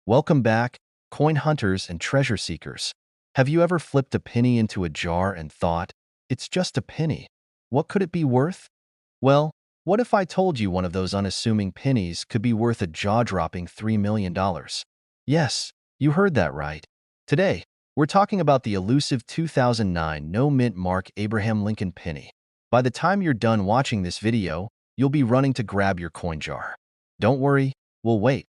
Welcome back, coin hunters and treasure seekers. Have you ever flipped a penny into a jar and thought, it's just a penny? What could it be worth? Well, what if I told you one of those unassuming pennies could be worth a jaw-dropping $3 million? Yes, you heard that right. Today, we're talking about the elusive 2009 no-mint mark Abraham Lincoln penny. By the time you're done watching this video, you'll be running to grab your coin jar. Don't worry, we'll wait.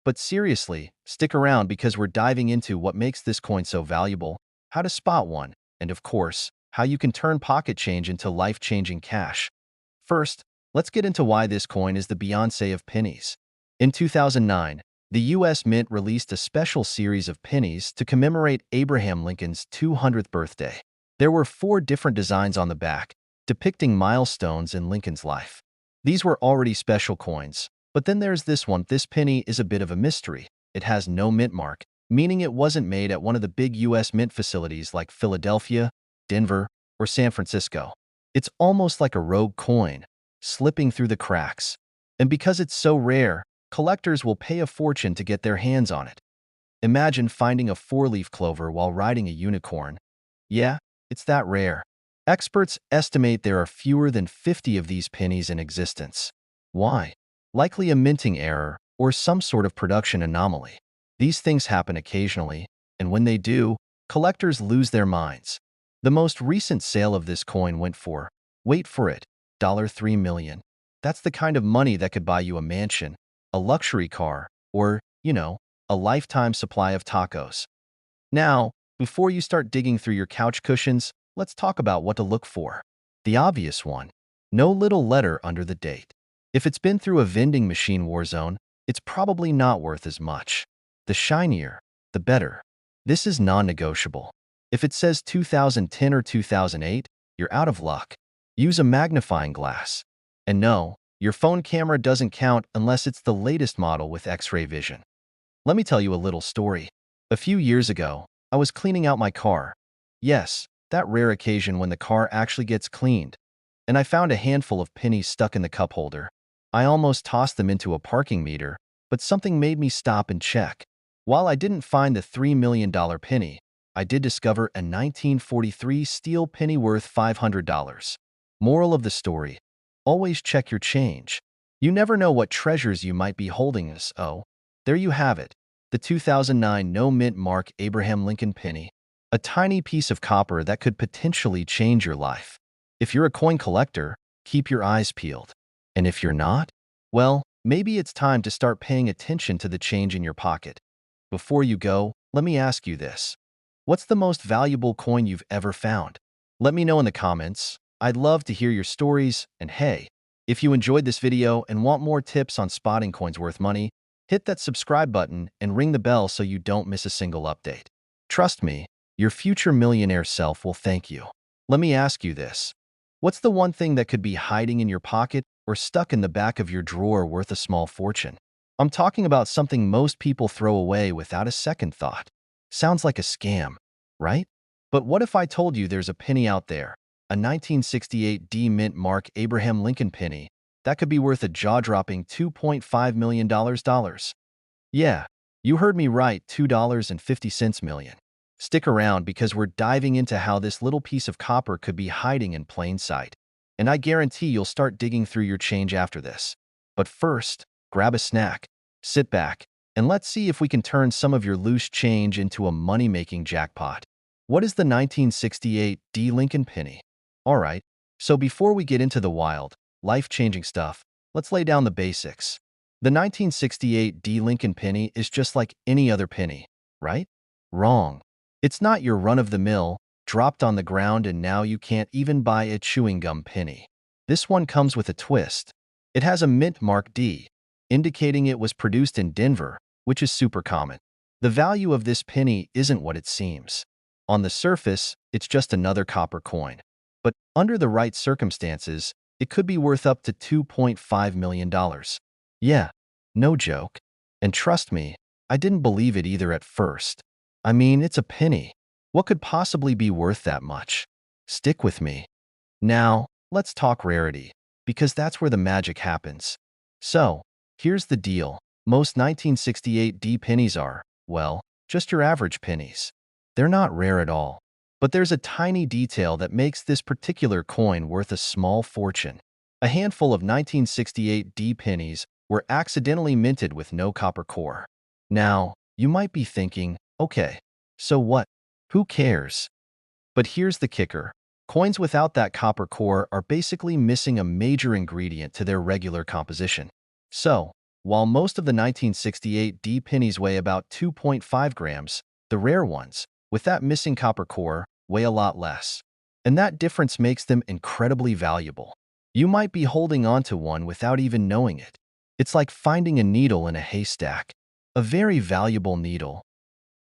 But seriously, stick around because we're diving into what makes this coin so valuable, how to spot one, and of course, how you can turn pocket change into life-changing cash. First, let's get into why this coin is the Beyoncé of pennies. In 2009, the U.S. Mint released a special series of pennies to commemorate Abraham Lincoln's 200th birthday. There were 4 different designs on the back, depicting milestones in Lincoln's life. These were already special coins, but then there's this one. This penny is a bit of a mystery. It has no mint mark, meaning it wasn't made at one of the big U.S. mint facilities like Philadelphia, Denver, or San Francisco. It's almost like a rogue coin, slipping through the cracks. And because it's so rare, collectors will pay a fortune to get their hands on it. Imagine finding a 4-leaf clover while riding a unicorn. Yeah, it's that rare. Experts estimate there are fewer than 50 of these pennies in existence. Why? Likely a minting error or some sort of production anomaly. These things happen occasionally, and when they do, collectors lose their minds. The most recent sale of this coin went for, wait for it, $3 million. That's the kind of money that could buy you a mansion, a luxury car, or, a lifetime supply of tacos. Now, before you start digging through your couch cushions, let's talk about what to look for. The obvious one: no little letter under the date. If it's been through a vending machine war zone, it's probably not worth as much. The shinier, the better. This is non-negotiable. If it says 2010 or 2008, you're out of luck. Use a magnifying glass. And no, your phone camera doesn't count unless it's the latest model with X-ray vision. Let me tell you a little story. A few years ago, I was cleaning out my car. Yes, that rare occasion when the car actually gets cleaned. And I found a handful of pennies stuck in the cup holder. I almost tossed them into a parking meter, but something made me stop and check. While I didn't find the $3 million penny, I did discover a 1943 steel penny worth $500. Moral of the story: always check your change. You never know what treasures you might be holding. There you have it, the 2009 no-mint mark Abraham Lincoln penny. A tiny piece of copper that could potentially change your life. If you're a coin collector, keep your eyes peeled. And if you're not, well, maybe it's time to start paying attention to the change in your pocket. Before you go, let me ask you this. What's the most valuable coin you've ever found? Let me know in the comments. I'd love to hear your stories, and hey, if you enjoyed this video and want more tips on spotting coins worth money, hit that subscribe button and ring the bell so you don't miss a single update. Trust me, your future millionaire self will thank you. Let me ask you this. What's the one thing that could be hiding in your pocket or stuck in the back of your drawer worth a small fortune? I'm talking about something most people throw away without a second thought. Sounds like a scam, right? But what if I told you there's a penny out there, a 1968 D-mint mark Abraham Lincoln penny, that could be worth a jaw-dropping $2.5 million? Yeah, you heard me right, $2.50 million. Stick around because we're diving into how this little piece of copper could be hiding in plain sight. And I guarantee you'll start digging through your change after this. But first, grab a snack, sit back, and let's see if we can turn some of your loose change into a money-making jackpot. What is the 1968 D Lincoln penny? Alright, so before we get into the wild, life-changing stuff, let's lay down the basics. The 1968 D Lincoln penny is just like any other penny, right? Wrong. It's not your run-of-the-mill, dropped on the ground and now you can't even buy a chewing gum penny. This one comes with a twist. It has a mint mark D, indicating it was produced in Denver, which is super common. The value of this penny isn't what it seems. On the surface, it's just another copper coin. But under the right circumstances, it could be worth up to $2.5 million. Yeah, no joke. And trust me, I didn't believe it either at first. I mean, it's a penny. What could possibly be worth that much? Stick with me. Now, let's talk rarity, because that's where the magic happens. So, here's the deal. Most 1968 D pennies are, well, just your average pennies. They're not rare at all. But there's a tiny detail that makes this particular coin worth a small fortune. A handful of 1968 D pennies were accidentally minted with no copper core. Now, you might be thinking, okay, so what? Who cares? But here's the kicker. Coins without that copper core are basically missing a major ingredient to their regular composition. So, while most of the 1968 D pennies weigh about 2.5 grams, the rare ones, with that missing copper core, weigh a lot less. And that difference makes them incredibly valuable. You might be holding on to one without even knowing it. It's like finding a needle in a haystack, a very valuable needle.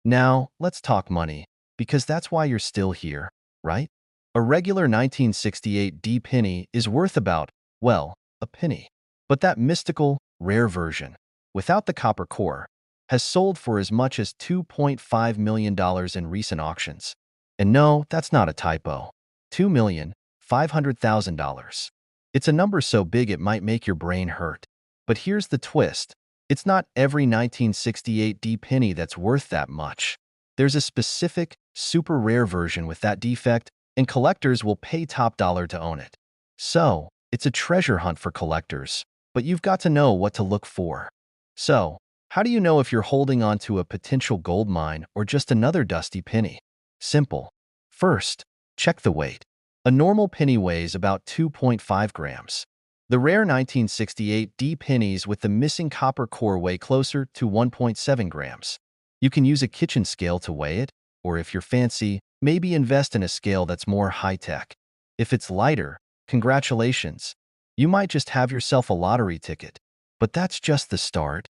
Now, let's talk money, because that's why you're still here, right? A regular 1968 D penny is worth about, well, a penny. But that mystical, rare version, without the copper core, has sold for as much as $2.5 million in recent auctions. And no, that's not a typo. $2,500,000. It's a number so big it might make your brain hurt. But here's the twist. It's not every 1968 D penny that's worth that much. There's a specific, super rare version with that defect, and collectors will pay top dollar to own it. So, it's a treasure hunt for collectors, but you've got to know what to look for. So, how do you know if you're holding on to a potential gold mine or just another dusty penny? Simple. First, check the weight. A normal penny weighs about 2.5 grams. The rare 1968 D pennies with the missing copper core weigh closer to 1.7 grams. You can use a kitchen scale to weigh it, or if you're fancy, maybe invest in a scale that's more high-tech. If it's lighter, congratulations. You might just have yourself a lottery ticket. But that's just the start.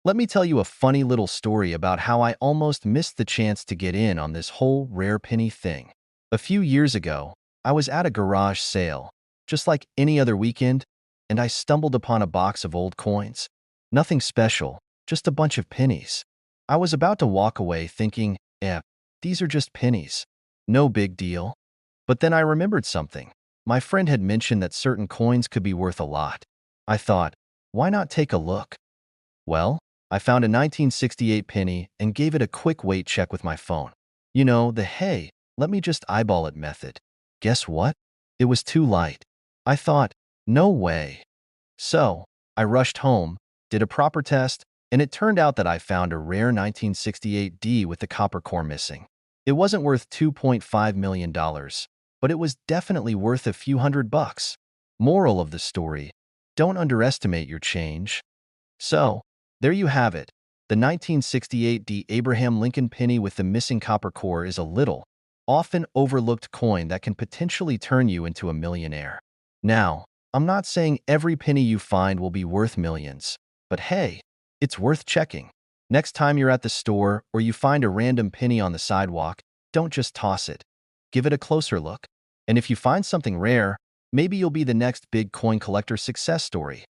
Let me tell you a funny little story about how I almost missed the chance to get in on this whole rare penny thing. A few years ago, I was at a garage sale, just like any other weekend, and I stumbled upon a box of old coins. Nothing special, just a bunch of pennies. I was about to walk away thinking, these are just pennies. No big deal. But then I remembered something. My friend had mentioned that certain coins could be worth a lot. I thought, why not take a look? Well, I found a 1968 penny and gave it a quick weight check with my phone. You know, the hey, let me just eyeball it method. Guess what? It was too light. I thought, no way. So, I rushed home, did a proper test, and it turned out that I found a rare 1968 D with the copper core missing. It wasn't worth $2.5 million, but it was definitely worth a few $100. Moral of the story, don't underestimate your change. So, there you have it. The 1968 D Abraham Lincoln penny with the missing copper core is a little, often overlooked coin that can potentially turn you into a millionaire. Now, I'm not saying every penny you find will be worth millions, but hey, it's worth checking. Next time you're at the store or you find a random penny on the sidewalk, don't just toss it. Give it a closer look. And if you find something rare, maybe you'll be the next big coin collector success story.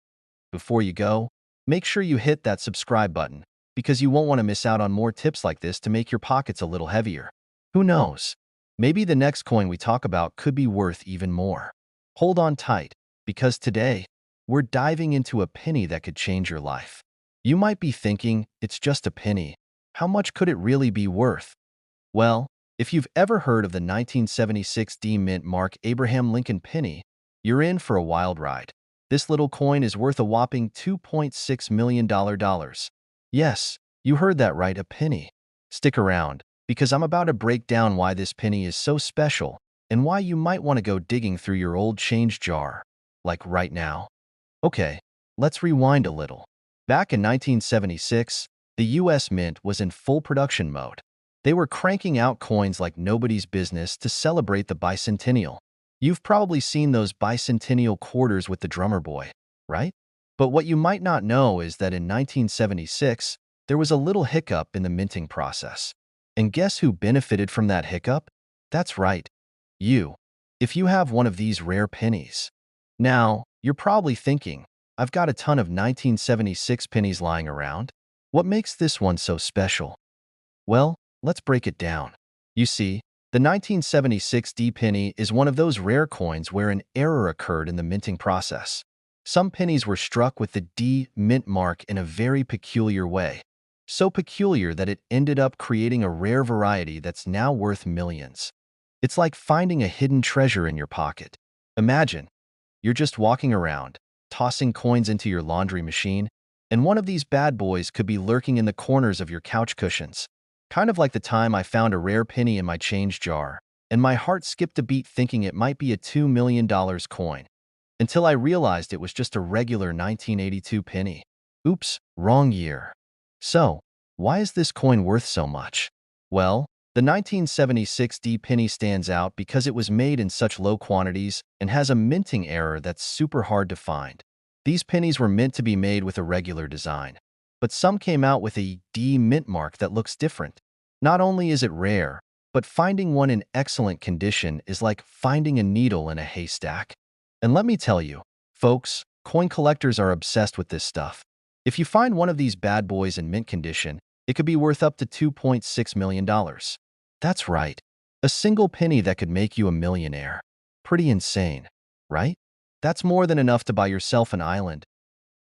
Before you go, make sure you hit that subscribe button, because you won't want to miss out on more tips like this to make your pockets a little heavier. Who knows? Maybe the next coin we talk about could be worth even more. Hold on tight, because today, we're diving into a penny that could change your life. You might be thinking, it's just a penny. How much could it really be worth? Well, if you've ever heard of the 1976 D Mint Mark Abraham Lincoln penny, you're in for a wild ride. This little coin is worth a whopping $2.6 million. Yes, you heard that right, a penny. Stick around, because I'm about to break down why this penny is so special and why you might want to go digging through your old change jar, like right now. Okay, let's rewind a little. Back in 1976, the US Mint was in full production mode. They were cranking out coins like nobody's business to celebrate the bicentennial. You've probably seen those bicentennial quarters with the drummer boy, right? But what you might not know is that in 1976, there was a little hiccup in the minting process. And guess who benefited from that hiccup? That's right, you. If you have one of these rare pennies. Now, you're probably thinking, I've got a ton of 1976 pennies lying around. What makes this one so special? Well, let's break it down. You see, the 1976 D penny is one of those rare coins where an error occurred in the minting process. Some pennies were struck with the D mint mark in a very peculiar way. So peculiar that it ended up creating a rare variety that's now worth millions. It's like finding a hidden treasure in your pocket. Imagine, you're just walking around, tossing coins into your laundry machine, and one of these bad boys could be lurking in the corners of your couch cushions. Kind of like the time I found a rare penny in my change jar, and my heart skipped a beat thinking it might be a $2 million coin, until I realized it was just a regular 1982 penny. Oops, wrong year. So, why is this coin worth so much? Well, the 1976 D penny stands out because it was made in such low quantities and has a minting error that's super hard to find. These pennies were meant to be made with a regular design, but some came out with a D mint mark that looks different. Not only is it rare, but finding one in excellent condition is like finding a needle in a haystack. And let me tell you, folks, coin collectors are obsessed with this stuff. If you find one of these bad boys in mint condition, it could be worth up to $2.6 million. That's right, a single penny that could make you a millionaire. Pretty insane, right? That's more than enough to buy yourself an island.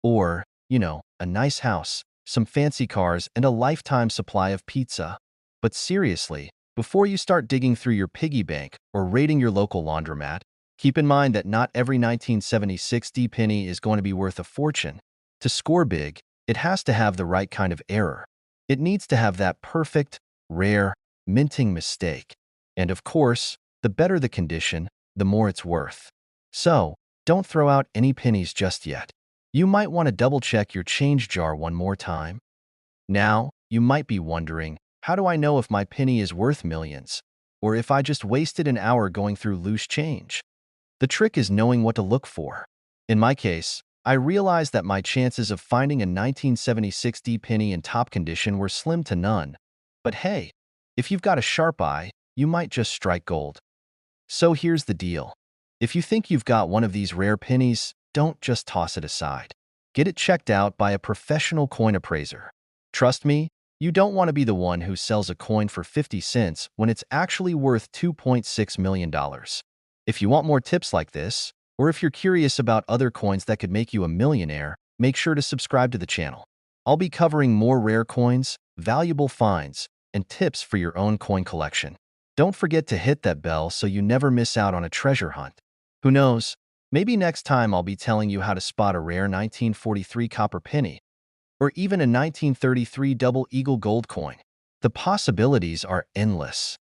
Or, a nice house, some fancy cars, and a lifetime supply of pizza. But seriously, before you start digging through your piggy bank or raiding your local laundromat, keep in mind that not every 1976 D penny is going to be worth a fortune. To score big, it has to have the right kind of error. It needs to have that perfect, rare, minting mistake. And of course, the better the condition, the more it's worth. So, don't throw out any pennies just yet. You might want to double-check your change jar one more time. Now, you might be wondering, how do I know if my penny is worth millions? Or if I just wasted an hour going through loose change? The trick is knowing what to look for. In my case, I realized that my chances of finding a 1976 D penny in top condition were slim to none. But hey, if you've got a sharp eye, you might just strike gold. So here's the deal. If you think you've got one of these rare pennies, don't just toss it aside. Get it checked out by a professional coin appraiser. Trust me, you don't want to be the one who sells a coin for 50 cents when it's actually worth $2.6 million. If you want more tips like this, or if you're curious about other coins that could make you a millionaire, make sure to subscribe to the channel. I'll be covering more rare coins, valuable finds, and tips for your own coin collection. Don't forget to hit that bell so you never miss out on a treasure hunt. Who knows, maybe next time I'll be telling you how to spot a rare 1943 copper penny, or even a 1933 double eagle gold coin. The possibilities are endless.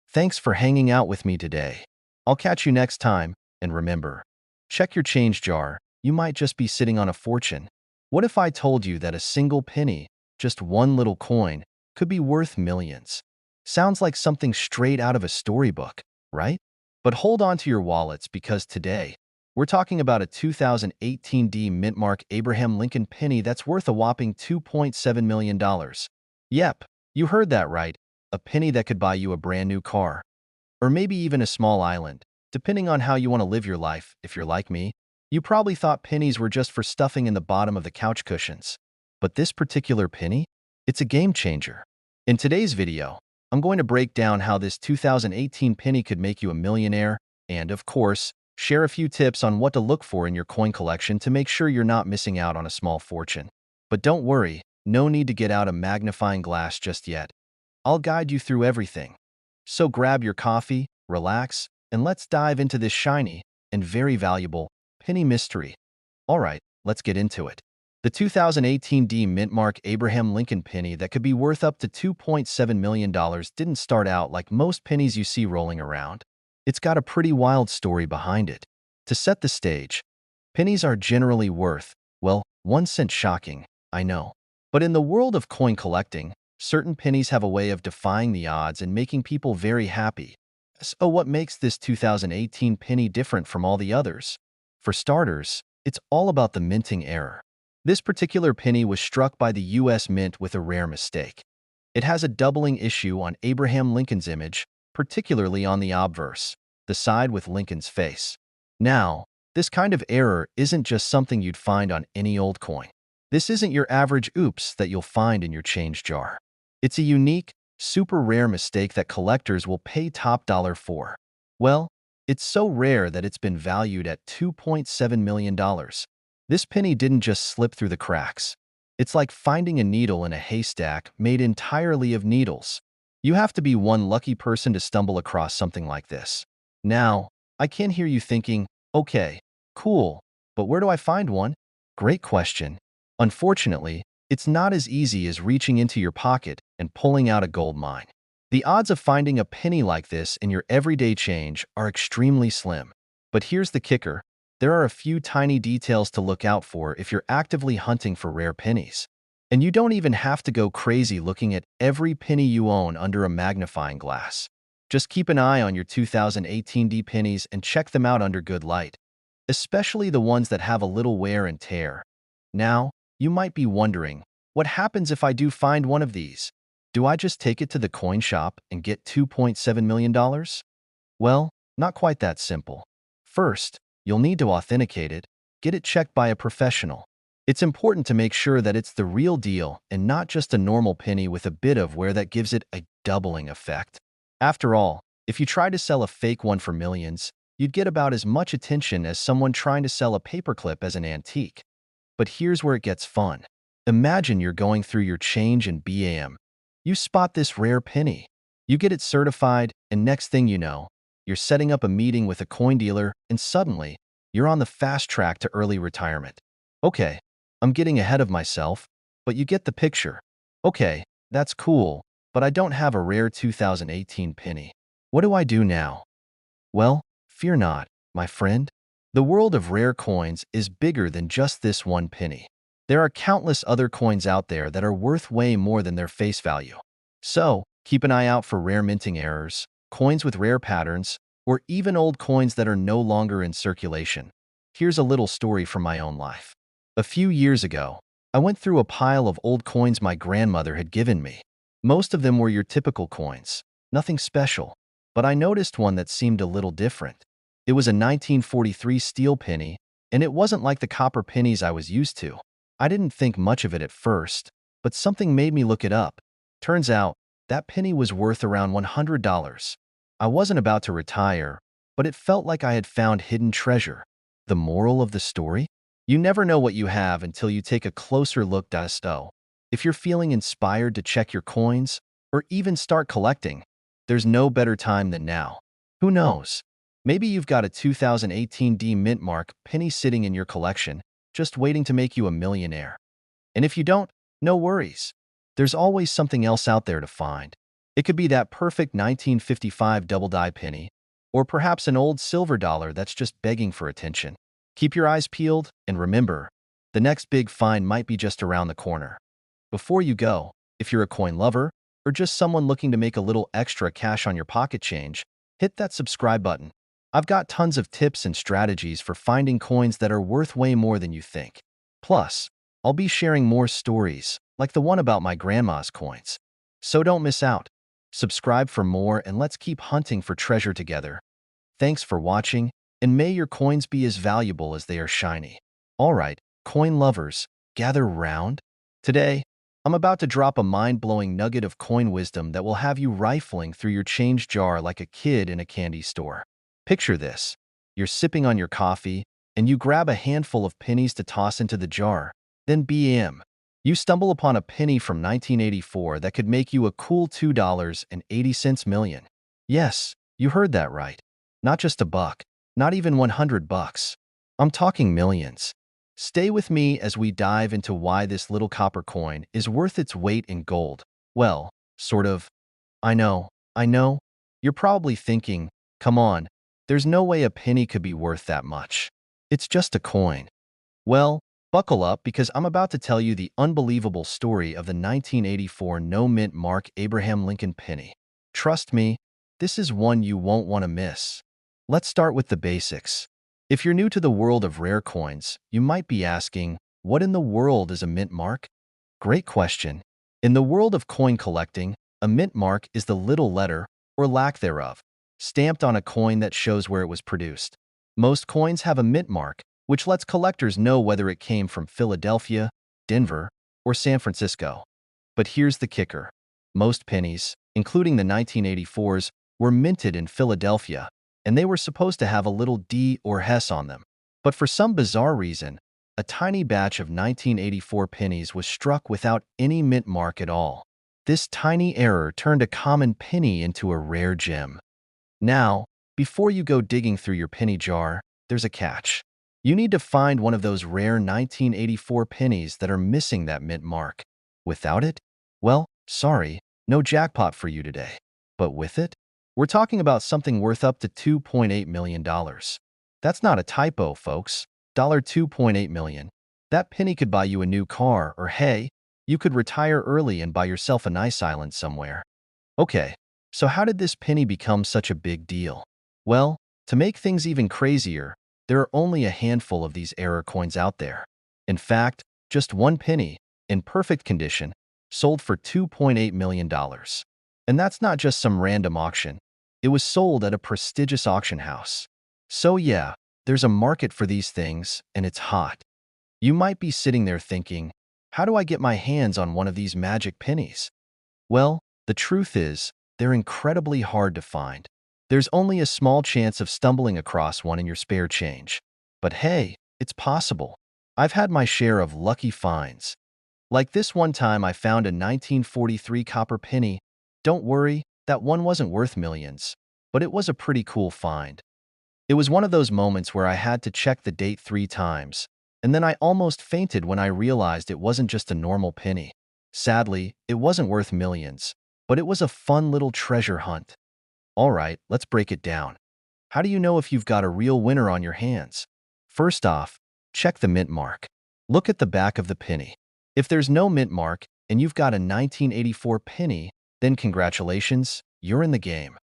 Thanks for hanging out with me today. I'll catch you next time, and remember, check your change jar. You might just be sitting on a fortune. What if I told you that a single penny, just one little coin, could be worth millions? Sounds like something straight out of a storybook, right? But hold on to your wallets because today, we're talking about a 2018 D mint mark Abraham Lincoln penny that's worth a whopping $2.7 million. Yep, you heard that right. A penny that could buy you a brand new car. Or maybe even a small island, depending on how you want to live your life. If you're like me, you probably thought pennies were just for stuffing in the bottom of the couch cushions. But this particular penny? It's a game changer. In today's video, I'm going to break down how this 2018 penny could make you a millionaire, and of course, share a few tips on what to look for in your coin collection to make sure you're not missing out on a small fortune. But don't worry, no need to get out a magnifying glass just yet. I'll guide you through everything. So grab your coffee, relax, and let's dive into this shiny and very valuable penny mystery. Alright, let's get into it. The 2018 D mint mark Abraham Lincoln penny that could be worth up to $2.7 million didn't start out like most pennies you see rolling around. It's got a pretty wild story behind it. To set the stage, pennies are generally worth, well, 1 cent. Shocking, I know. But in the world of coin collecting, certain pennies have a way of defying the odds and making people very happy. So what makes this 2018 penny different from all the others? For starters, it's all about the minting error. This particular penny was struck by the US Mint with a rare mistake. It has a doubling issue on Abraham Lincoln's image, particularly on the obverse, the side with Lincoln's face. Now, this kind of error isn't just something you'd find on any old coin. This isn't your average oops that you'll find in your change jar. It's a unique, super rare mistake that collectors will pay top dollar for. Well, it's so rare that it's been valued at $2.7 million. This penny didn't just slip through the cracks. It's like finding a needle in a haystack made entirely of needles. You have to be one lucky person to stumble across something like this. Now, I can hear you thinking, okay, cool, but where do I find one? Great question. Unfortunately, it's not as easy as reaching into your pocket and pulling out a gold mine. The odds of finding a penny like this in your everyday change are extremely slim. But here's the kicker. There are a few tiny details to look out for if you're actively hunting for rare pennies. And you don't even have to go crazy looking at every penny you own under a magnifying glass. Just keep an eye on your 2018 D pennies and check them out under good light, especially the ones that have a little wear and tear. Now, you might be wondering, what happens if I do find one of these? Do I just take it to the coin shop and get $2.7 million? Well, not quite that simple. First, you'll need to authenticate it, get it checked by a professional. It's important to make sure that it's the real deal and not just a normal penny with a bit of wear that gives it a doubling effect. After all, if you try to sell a fake one for millions, you'd get about as much attention as someone trying to sell a paperclip as an antique. But here's where it gets fun. Imagine you're going through your change in BAM. You spot this rare penny. You get it certified, and next thing you know, you're setting up a meeting with a coin dealer, and suddenly, you're on the fast track to early retirement. Okay, I'm getting ahead of myself, but you get the picture. Okay, that's cool, but I don't have a rare 2018 penny. What do I do now? Well, fear not, my friend. The world of rare coins is bigger than just this one penny. There are countless other coins out there that are worth way more than their face value. So, keep an eye out for rare minting errors, coins with rare patterns, or even old coins that are no longer in circulation. Here's a little story from my own life. A few years ago, I went through a pile of old coins my grandmother had given me. Most of them were your typical coins, nothing special, but I noticed one that seemed a little different. It was a 1943 steel penny, and it wasn't like the copper pennies I was used to. I didn't think much of it at first, but something made me look it up. Turns out, that penny was worth around $100. I wasn't about to retire, but it felt like I had found hidden treasure. The moral of the story? You never know what you have until you take a closer look. So, if you're feeling inspired to check your coins, or even start collecting, there's no better time than now. Who knows? Maybe you've got a 2018 D Mint Mark penny sitting in your collection, just waiting to make you a millionaire. And if you don't, no worries. There's always something else out there to find. It could be that perfect 1955 double-die penny, or perhaps an old silver dollar that's just begging for attention. Keep your eyes peeled, and remember, the next big find might be just around the corner. Before you go, if you're a coin lover, or just someone looking to make a little extra cash on your pocket change, hit that subscribe button. I've got tons of tips and strategies for finding coins that are worth way more than you think. Plus, I'll be sharing more stories, like the one about my grandma's coins. So don't miss out. Subscribe for more and let's keep hunting for treasure together. Thanks for watching, and may your coins be as valuable as they are shiny. Alright, coin lovers, gather round. Today, I'm about to drop a mind-blowing nugget of coin wisdom that will have you rifling through your change jar like a kid in a candy store. Picture this. You're sipping on your coffee, and you grab a handful of pennies to toss into the jar. Then bam! You stumble upon a penny from 1984 that could make you a cool $2.80 million. Yes, you heard that right. Not just a buck, not even $100. I'm talking millions. Stay with me as we dive into why this little copper coin is worth its weight in gold. Well, sort of. I know. You're probably thinking, come on, there's no way a penny could be worth that much. It's just a coin. Well, buckle up because I'm about to tell you the unbelievable story of the 1984 no-mint mark Abraham Lincoln penny. Trust me, this is one you won't want to miss. Let's start with the basics. If you're new to the world of rare coins, you might be asking, what in the world is a mint mark? Great question. In the world of coin collecting, a mint mark is the little letter, or lack thereof, stamped on a coin that shows where it was produced. Most coins have a mint mark, which lets collectors know whether it came from Philadelphia, Denver, or San Francisco. But here's the kicker. Most pennies, including the 1984s, were minted in Philadelphia, and they were supposed to have a little D or Hess on them. But for some bizarre reason, a tiny batch of 1984 pennies was struck without any mint mark at all. This tiny error turned a common penny into a rare gem. Now, before you go digging through your penny jar, there's a catch. You need to find one of those rare 1984 pennies that are missing that mint mark. Without it, well, sorry, no jackpot for you today. But with it, we're talking about something worth up to $2.8 million. That's not a typo, folks. $2.8 million. That penny could buy you a new car, or hey, you could retire early and buy yourself a nice island somewhere. Okay, so how did this penny become such a big deal? Well, to make things even crazier, there are only a handful of these error coins out there. In fact, just one penny, in perfect condition, sold for $2.8 million. And that's not just some random auction. It was sold at a prestigious auction house. So yeah, there's a market for these things, and it's hot. You might be sitting there thinking, how do I get my hands on one of these magic pennies? Well, the truth is, they're incredibly hard to find. There's only a small chance of stumbling across one in your spare change. But hey, it's possible. I've had my share of lucky finds. Like this one time I found a 1943 copper penny. Don't worry, that one wasn't worth millions, but it was a pretty cool find. It was one of those moments where I had to check the date 3 times, and then I almost fainted when I realized it wasn't just a normal penny. Sadly, it wasn't worth millions, but it was a fun little treasure hunt. All right, let's break it down. How do you know if you've got a real winner on your hands? First off, check the mint mark. Look at the back of the penny. If there's no mint mark and you've got a 1984 penny, then congratulations, you're in the game.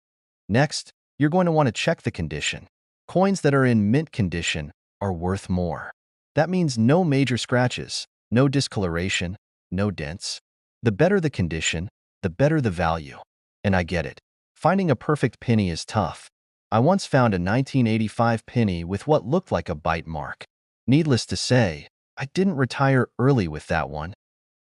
Next, you're going to want to check the condition. Coins that are in mint condition are worth more. That means no major scratches, no discoloration, no dents. The better the condition, the better the value. And I get it. Finding a perfect penny is tough. I once found a 1985 penny with what looked like a bite mark. Needless to say, I didn't retire early with that one.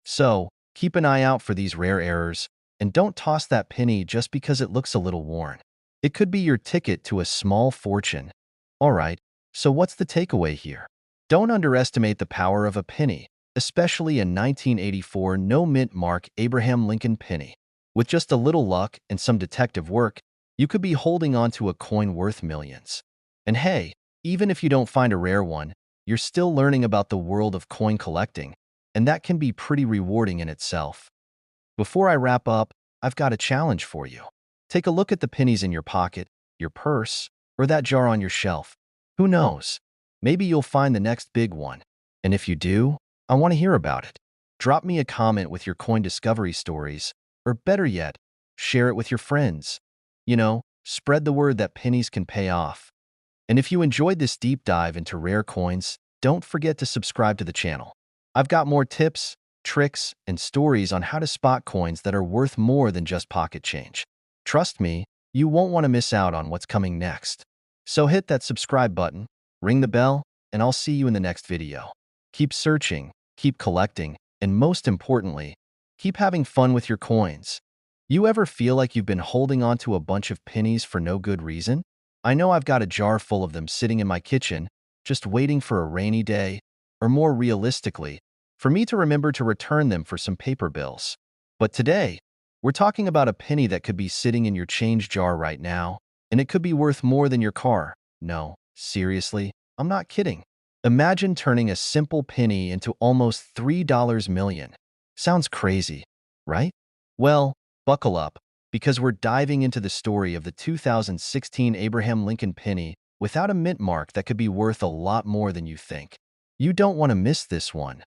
So, keep an eye out for these rare errors, and don't toss that penny just because it looks a little worn. It could be your ticket to a small fortune. Alright, so what's the takeaway here? Don't underestimate the power of a penny, especially a 1984 no-mint mark Abraham Lincoln penny. With just a little luck and some detective work, you could be holding on to a coin worth millions. And hey, even if you don't find a rare one, you're still learning about the world of coin collecting, and that can be pretty rewarding in itself. Before I wrap up, I've got a challenge for you. Take a look at the pennies in your pocket, your purse, or that jar on your shelf. Who knows? Maybe you'll find the next big one. And if you do, I want to hear about it. Drop me a comment with your coin discovery stories, or better yet, share it with your friends. Spread the word that pennies can pay off. And if you enjoyed this deep dive into rare coins, don't forget to subscribe to the channel. I've got more tips, tricks, and stories on how to spot coins that are worth more than just pocket change. Trust me, you won't want to miss out on what's coming next. So hit that subscribe button, ring the bell, and I'll see you in the next video. Keep searching, keep collecting, and most importantly, keep having fun with your coins. You ever feel like you've been holding on to a bunch of pennies for no good reason? I know I've got a jar full of them sitting in my kitchen, just waiting for a rainy day, or more realistically, for me to remember to return them for some paper bills. But today, we're talking about a penny that could be sitting in your change jar right now, and it could be worth more than your car. No, seriously, I'm not kidding. Imagine turning a simple penny into almost $3 million. Sounds crazy, right? Well, buckle up, because we're diving into the story of the 2016 Abraham Lincoln penny without a mint mark that could be worth a lot more than you think. You don't want to miss this one.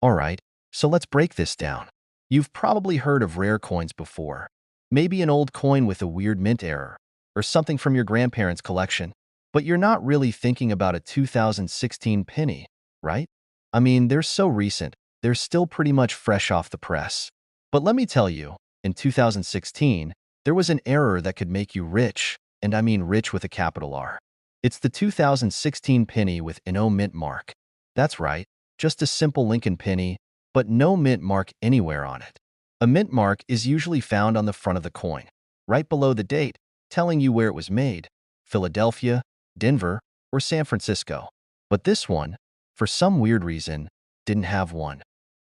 Alright, so let's break this down. You've probably heard of rare coins before. Maybe an old coin with a weird mint error, or something from your grandparents' collection. But you're not really thinking about a 2016 penny, right? I mean, they're so recent, they're still pretty much fresh off the press. But let me tell you, in 2016, there was an error that could make you rich, and I mean rich with a capital R. It's the 2016 penny with no mint mark. That's right, just a simple Lincoln penny, but no mint mark anywhere on it. A mint mark is usually found on the front of the coin, right below the date, telling you where it was made, Philadelphia, Denver, or San Francisco. But this one, for some weird reason, didn't have one.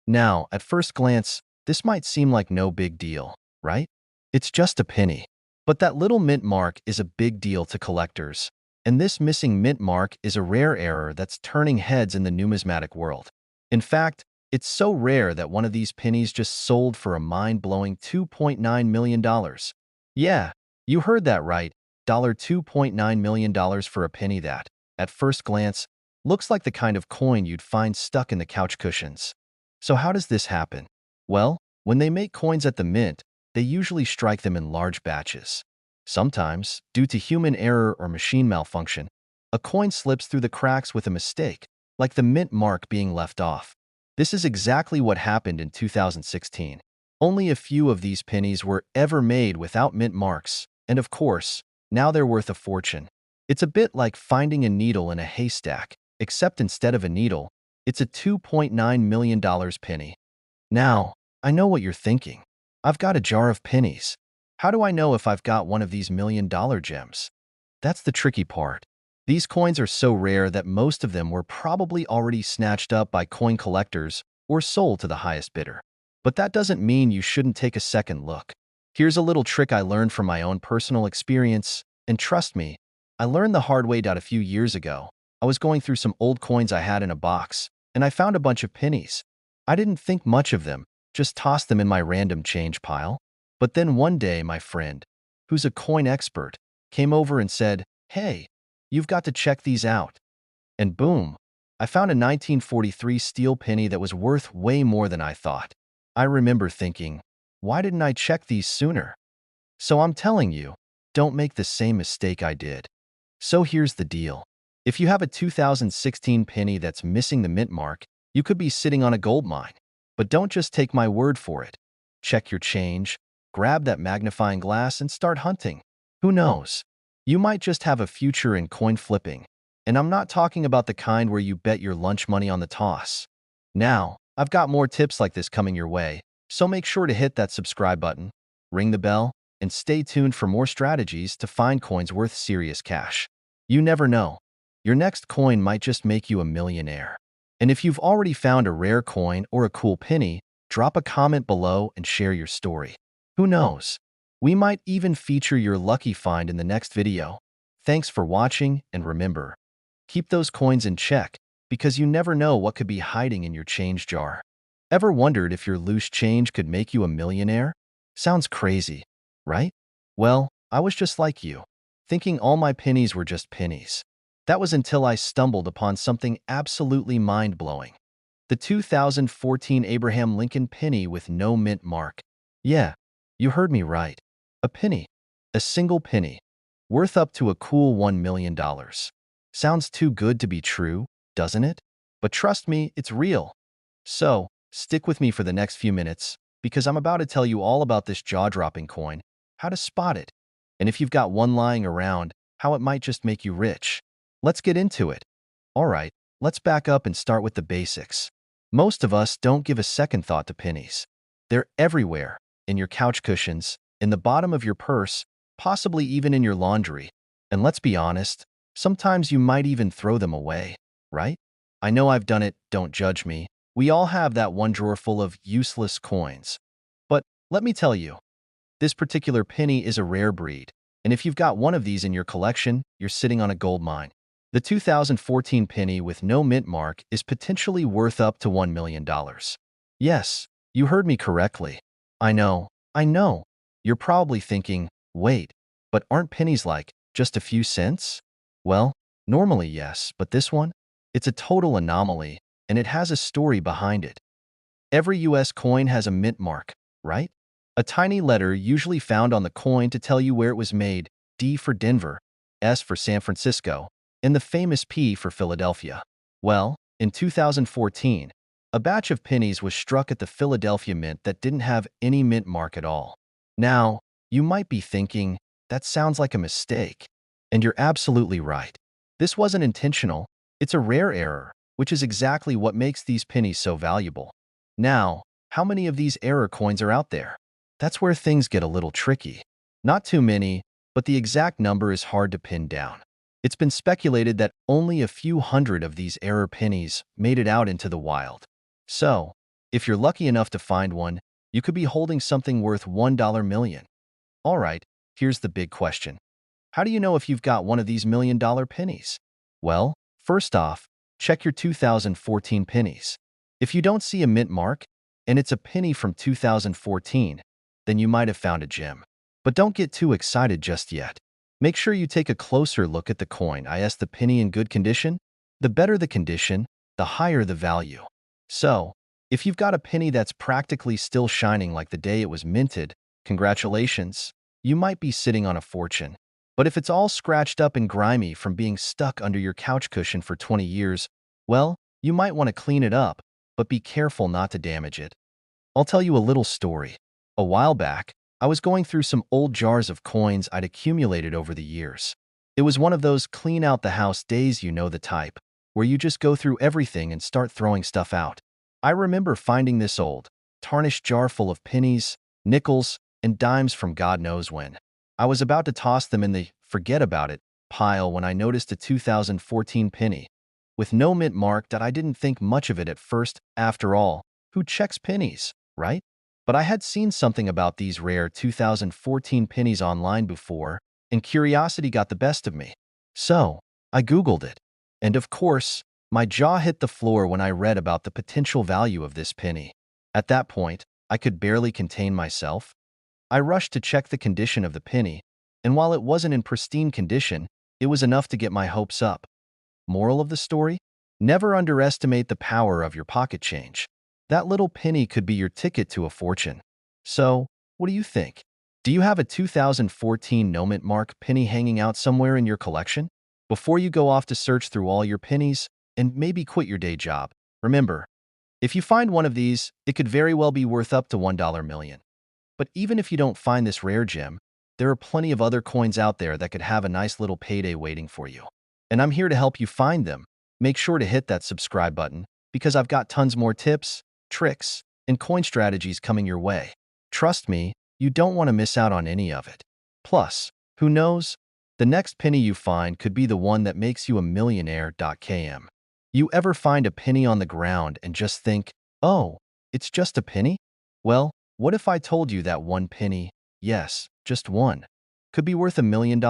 Now, at first glance, this might seem like no big deal, right? It's just a penny. But that little mint mark is a big deal to collectors. And this missing mint mark is a rare error that's turning heads in the numismatic world. In fact, it's so rare that one of these pennies just sold for a mind-blowing $2.9 million. Yeah, you heard that right. $2.9 million for a penny that, at first glance, looks like the kind of coin you'd find stuck in the couch cushions. So how does this happen? Well, when they make coins at the mint, they usually strike them in large batches. Sometimes, due to human error or machine malfunction, a coin slips through the cracks with a mistake, like the mint mark being left off. This is exactly what happened in 2016. Only a few of these pennies were ever made without mint marks, and of course, now they're worth a fortune. It's a bit like finding a needle in a haystack, except instead of a needle, it's a $2.9 million penny. Now, I know what you're thinking. I've got a jar of pennies. How do I know if I've got one of these $1 million gems? That's the tricky part. These coins are so rare that most of them were probably already snatched up by coin collectors or sold to the highest bidder. But that doesn't mean you shouldn't take a second look. Here's a little trick I learned from my own personal experience, and trust me, I learned the hard way a few years ago. I was going through some old coins I had in a box, and I found a bunch of pennies. I didn't think much of them, just tossed them in my random change pile. But then one day, my friend, who's a coin expert, came over and said, "Hey, you've got to check these out." And boom, I found a 1943 steel penny that was worth way more than I thought. I remember thinking, why didn't I check these sooner? So I'm telling you, don't make the same mistake I did. So here's the deal. If you have a 2016 penny that's missing the mint mark, you could be sitting on a gold mine. But don't just take my word for it. Check your change, grab that magnifying glass, and start hunting. Who knows? You might just have a future in coin flipping. And I'm not talking about the kind where you bet your lunch money on the toss. Now, I've got more tips like this coming your way, so make sure to hit that subscribe button, ring the bell, and stay tuned for more strategies to find coins worth serious cash. You never know. Your next coin might just make you a millionaire. And if you've already found a rare coin or a cool penny, drop a comment below and share your story. Who knows? We might even feature your lucky find in the next video. Thanks for watching, and remember, keep those coins in check, because you never know what could be hiding in your change jar. Ever wondered if your loose change could make you a millionaire? Sounds crazy, right? Well, I was just like you, thinking all my pennies were just pennies. That was until I stumbled upon something absolutely mind-blowing. The 2014 Abraham Lincoln penny with no mint mark. Yeah, you heard me right. A penny. A single penny. Worth up to a cool $1 million. Sounds too good to be true, doesn't it? But trust me, it's real. So, stick with me for the next few minutes, because I'm about to tell you all about this jaw-dropping coin, how to spot it, and if you've got one lying around, how it might just make you rich. Let's get into it. Alright, let's back up and start with the basics. Most of us don't give a second thought to pennies. They're everywhere, in your couch cushions, in the bottom of your purse, possibly even in your laundry. And let's be honest, sometimes you might even throw them away, right? I know I've done it, don't judge me. We all have that one drawer full of useless coins. But let me tell you, this particular penny is a rare breed, and if you've got one of these in your collection, you're sitting on a gold mine. The 2014 penny with no mint mark is potentially worth up to $1 million. Yes, you heard me correctly. I know. You're probably thinking, wait, but aren't pennies like just a few cents? Well, normally yes, but this one? It's a total anomaly, and it has a story behind it. Every US coin has a mint mark, right? A tiny letter usually found on the coin to tell you where it was made, D for Denver, S for San Francisco, and the famous P for Philadelphia. Well, in 2014, a batch of pennies was struck at the Philadelphia Mint that didn't have any mint mark at all. Now, you might be thinking, that sounds like a mistake. And you're absolutely right. This wasn't intentional. It's a rare error, which is exactly what makes these pennies so valuable. Now, how many of these error coins are out there? That's where things get a little tricky. Not too many, but the exact number is hard to pin down. It's been speculated that only a few hundred of these error pennies made it out into the wild. So, if you're lucky enough to find one, you could be holding something worth $1 million. All right, here's the big question. How do you know if you've got one of these $1 million pennies? Well, first off, check your 2014 pennies. If you don't see a mint mark, and it's a penny from 2014, then you might have found a gem. But don't get too excited just yet. Make sure you take a closer look at the coin. Is the penny in good condition? The better the condition, the higher the value. So, if you've got a penny that's practically still shining like the day it was minted, congratulations, you might be sitting on a fortune. But if it's all scratched up and grimy from being stuck under your couch cushion for 20 years, well, you might want to clean it up, but be careful not to damage it. I'll tell you a little story. A while back, I was going through some old jars of coins I'd accumulated over the years. It was one of those clean out the house days, you know the type, where you just go through everything and start throwing stuff out. I remember finding this old, tarnished jar full of pennies, nickels, and dimes from God knows when. I was about to toss them in the forget about it pile when I noticed a 2014 penny. With no mint mark that I didn't think much of it at first. After all, who checks pennies, right? But I had seen something about these rare 2014 pennies online before, and curiosity got the best of me. So, I Googled it. And of course, my jaw hit the floor when I read about the potential value of this penny. At that point, I could barely contain myself. I rushed to check the condition of the penny, and while it wasn't in pristine condition, it was enough to get my hopes up. Moral of the story? Never underestimate the power of your pocket change. That little penny could be your ticket to a fortune. So, what do you think? Do you have a 2014 no mint mark penny hanging out somewhere in your collection? Before you go off to search through all your pennies and maybe quit your day job, remember, if you find one of these, it could very well be worth up to $1 million. But even if you don't find this rare gem, there are plenty of other coins out there that could have a nice little payday waiting for you. And I'm here to help you find them. Make sure to hit that subscribe button because I've got tons more tips, tricks, and coin strategies coming your way. Trust me, you don't want to miss out on any of it. Plus, who knows? The next penny you find could be the one that makes you a millionaire. Km. You ever find a penny on the ground and just think, oh, it's just a penny? Well, what if I told you that one penny, yes, just one, could be worth $1 million?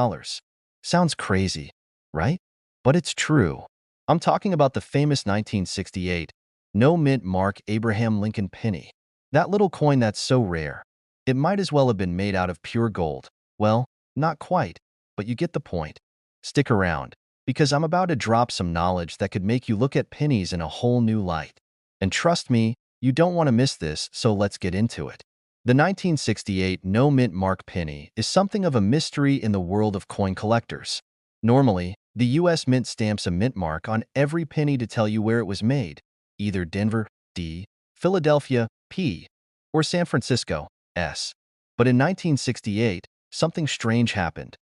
Sounds crazy, right? But it's true. I'm talking about the famous 1968 no mint mark Abraham Lincoln penny. That little coin that's so rare. It might as well have been made out of pure gold. Well, not quite, but you get the point. Stick around, because I'm about to drop some knowledge that could make you look at pennies in a whole new light. And trust me, you don't want to miss this, so let's get into it. The 1968 no mint mark penny is something of a mystery in the world of coin collectors. Normally, the U.S. Mint stamps a mint mark on every penny to tell you where it was made, either Denver, D, Philadelphia, P, or San Francisco, S. But in 1968, something strange happened.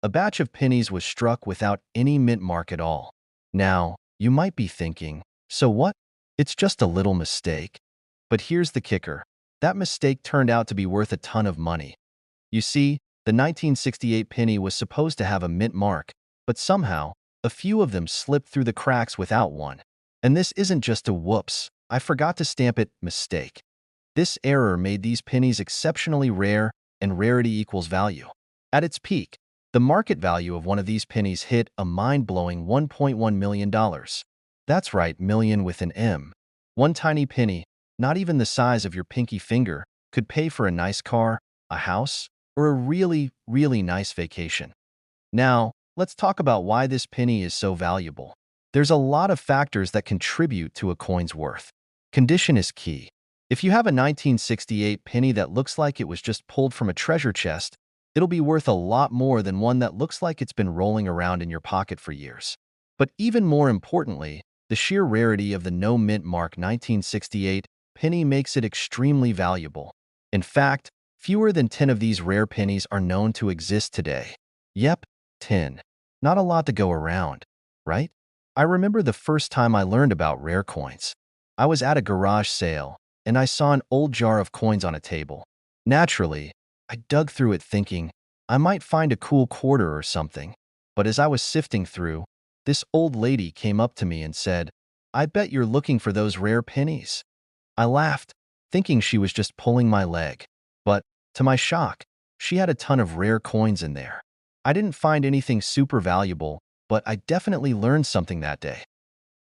A batch of pennies was struck without any mint mark at all. Now, you might be thinking, so what? It's just a little mistake. But here's the kicker. That mistake turned out to be worth a ton of money. You see, the 1968 penny was supposed to have a mint mark, but somehow, a few of them slipped through the cracks without one. And this isn't just a whoops, I forgot to stamp it mistake. This error made these pennies exceptionally rare, and rarity equals value. At its peak, the market value of one of these pennies hit a mind-blowing $1.1 million. That's right, million with an M. One tiny penny, not even the size of your pinky finger, could pay for a nice car, a house, or a really, really nice vacation. Now, let's talk about why this penny is so valuable. There's a lot of factors that contribute to a coin's worth. Condition is key. If you have a 1968 penny that looks like it was just pulled from a treasure chest, it'll be worth a lot more than one that looks like it's been rolling around in your pocket for years. But even more importantly, the sheer rarity of the no mint mark 1968 penny makes it extremely valuable. In fact, fewer than 10 of these rare pennies are known to exist today. Yep, 10. Not a lot to go around, right? I remember the first time I learned about rare coins. I was at a garage sale, and I saw an old jar of coins on a table. Naturally, I dug through it thinking, I might find a cool quarter or something. But as I was sifting through, this old lady came up to me and said, "I bet you're looking for those rare pennies." I laughed, thinking she was just pulling my leg. But, to my shock, she had a ton of rare coins in there. I didn't find anything super valuable, but I definitely learned something that day.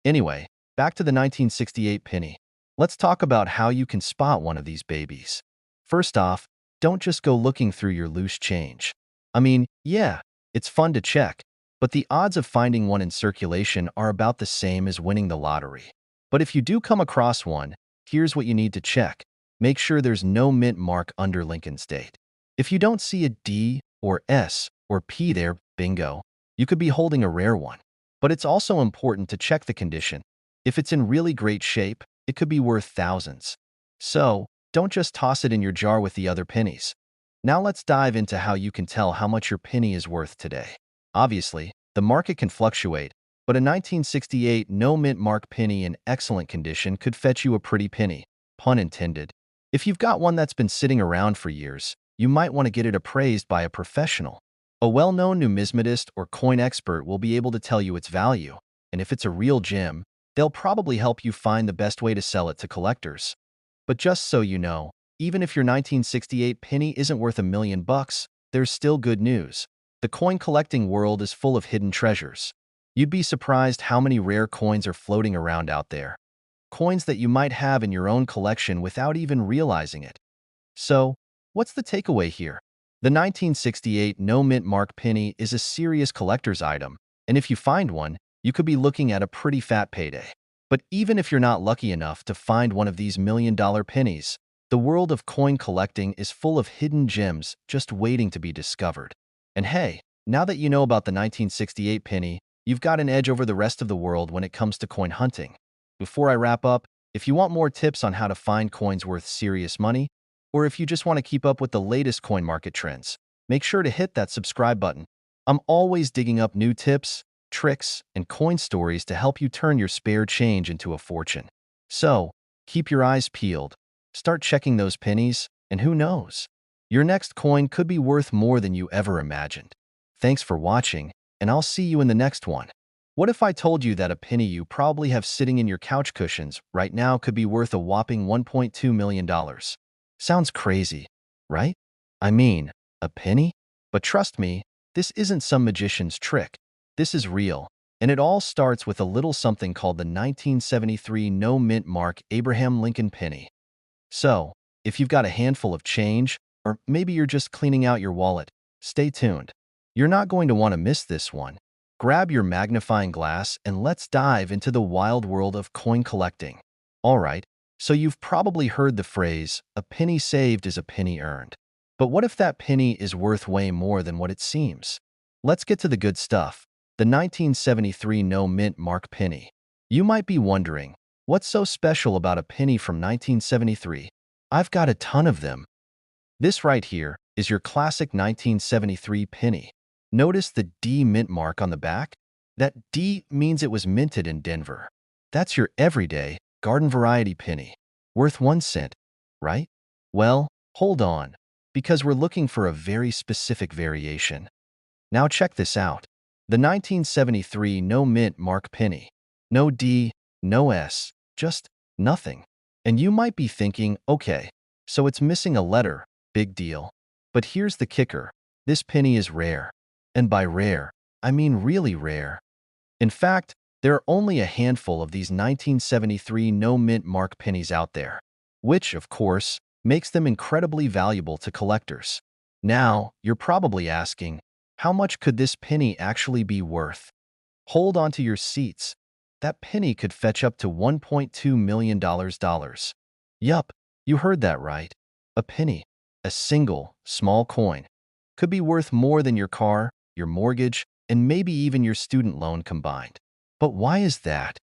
Anyway, back to the 1968 penny. Let's talk about how you can spot one of these babies. First off, don't just go looking through your loose change. I mean, yeah, it's fun to check, but the odds of finding one in circulation are about the same as winning the lottery. But if you do come across one, here's what you need to check. Make sure there's no mint mark under Lincoln's date. If you don't see a D or S or P there, bingo, you could be holding a rare one. But it's also important to check the condition. If it's in really great shape, it could be worth thousands. So, don't just toss it in your jar with the other pennies. Now let's dive into how you can tell how much your penny is worth today. Obviously, the market can fluctuate, but a 1968 no-mint mark penny in excellent condition could fetch you a pretty penny, pun intended. If you've got one that's been sitting around for years, you might want to get it appraised by a professional. A well-known numismatist or coin expert will be able to tell you its value, and if it's a real gem, they'll probably help you find the best way to sell it to collectors. But just so you know, even if your 1968 penny isn't worth $1 million, there's still good news. The coin collecting world is full of hidden treasures. You'd be surprised how many rare coins are floating around out there. Coins that you might have in your own collection without even realizing it. So, what's the takeaway here? The 1968 no-mint mark penny is a serious collector's item, and if you find one, you could be looking at a pretty fat payday. But even if you're not lucky enough to find one of these million-dollar pennies, the world of coin collecting is full of hidden gems just waiting to be discovered. And hey, now that you know about the 1968 penny, you've got an edge over the rest of the world when it comes to coin hunting. Before I wrap up, if you want more tips on how to find coins worth serious money, or if you just want to keep up with the latest coin market trends, make sure to hit that subscribe button. I'm always digging up new tips, tricks, and coin stories to help you turn your spare change into a fortune. So, keep your eyes peeled, start checking those pennies, and who knows? Your next coin could be worth more than you ever imagined. Thanks for watching, and I'll see you in the next one. What if I told you that a penny you probably have sitting in your couch cushions right now could be worth a whopping $1.2 million? Sounds crazy, right? I mean, a penny? But trust me, this isn't some magician's trick. This is real, and it all starts with a little something called the 1973 no-mint mark Abraham Lincoln penny. So, if you've got a handful of change, or maybe you're just cleaning out your wallet, stay tuned. You're not going to want to miss this one. Grab your magnifying glass and let's dive into the wild world of coin collecting. All right. So you've probably heard the phrase, a penny saved is a penny earned. But what if that penny is worth way more than what it seems? Let's get to the good stuff. The 1973 no-mint mark penny. You might be wondering, what's so special about a penny from 1973? I've got a ton of them. This right here is your classic 1973 penny. Notice the D mint mark on the back? That D means it was minted in Denver. That's your everyday, garden variety penny, worth 1 cent, right? Well, hold on, because we're looking for a very specific variation. Now check this out. The 1973 no-mint mark penny. No D, no S, just nothing. And you might be thinking, okay, so it's missing a letter, big deal. But here's the kicker. This penny is rare. And by rare, I mean really rare. In fact, there are only a handful of these 1973 no-mint mark pennies out there, which, of course, makes them incredibly valuable to collectors. Now, you're probably asking, how much could this penny actually be worth? Hold on to your seats. That penny could fetch up to $1.2 million. Yup, you heard that right. A penny, a single, small coin, could be worth more than your car, your mortgage, and maybe even your student loan combined. But why is that?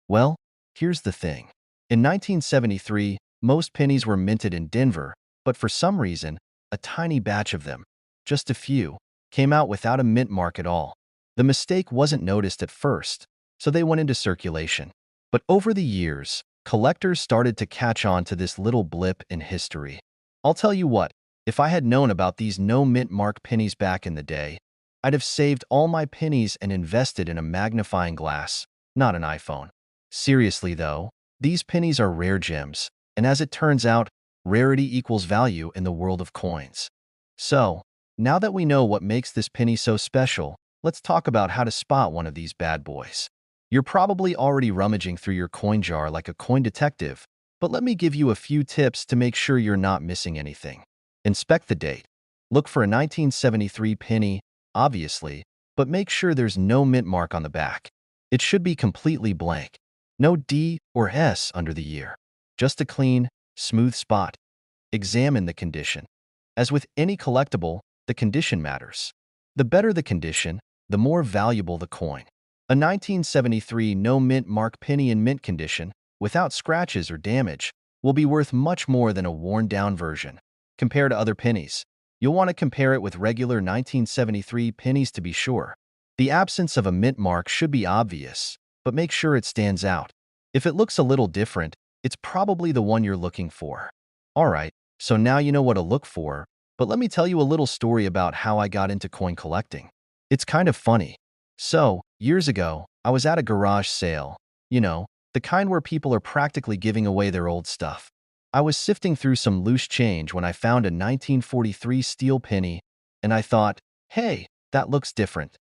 Well, here's the thing. In 1973, most pennies were minted in Denver, but for some reason, a tiny batch of them, just a few, came out without a mint mark at all. The mistake wasn't noticed at first, so they went into circulation. But over the years, collectors started to catch on to this little blip in history. I'll tell you what, if I had known about these no mint mark pennies back in the day, I'd have saved all my pennies and invested in a magnifying glass, not an iPhone. Seriously though, these pennies are rare gems, and as it turns out, rarity equals value in the world of coins. So, now that we know what makes this penny so special, let's talk about how to spot one of these bad boys. You're probably already rummaging through your coin jar like a coin detective, but let me give you a few tips to make sure you're not missing anything. Inspect the date. Look for a 1973 penny, obviously, but make sure there's no mint mark on the back. It should be completely blank. No D or S under the year. Just a clean, smooth spot. Examine the condition. As with any collectible, the condition matters. The better the condition, the more valuable the coin. A 1973 no mint mark penny in mint condition, without scratches or damage, will be worth much more than a worn-down version. Compare to other pennies. You'll want to compare it with regular 1973 pennies to be sure. The absence of a mint mark should be obvious, but make sure it stands out. If it looks a little different, it's probably the one you're looking for. Alright, so now you know what to look for, but let me tell you a little story about how I got into coin collecting. It's kind of funny. So, years ago, I was at a garage sale. The kind where people are practically giving away their old stuff. I was sifting through some loose change when I found a 1943 steel penny, and I thought, hey, that looks different.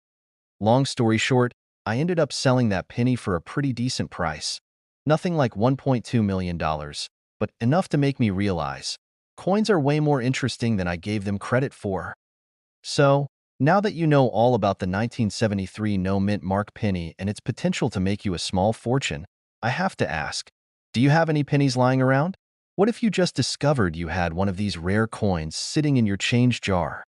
Long story short, I ended up selling that penny for a pretty decent price. Nothing like $1.2 million, but enough to make me realize coins are way more interesting than I gave them credit for. So, now that you know all about the 1973 no mint mark penny and its potential to make you a small fortune, I have to ask, do you have any pennies lying around? What if you just discovered you had one of these rare coins sitting in your change jar?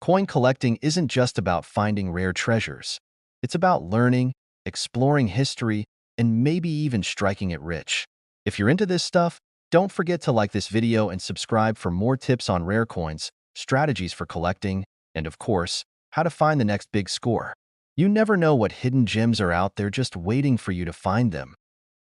Coin collecting isn't just about finding rare treasures. It's about learning, exploring history, and maybe even striking it rich. If you're into this stuff, don't forget to like this video and subscribe for more tips on rare coins, strategies for collecting, and of course, how to find the next big score. You never know what hidden gems are out there just waiting for you to find them.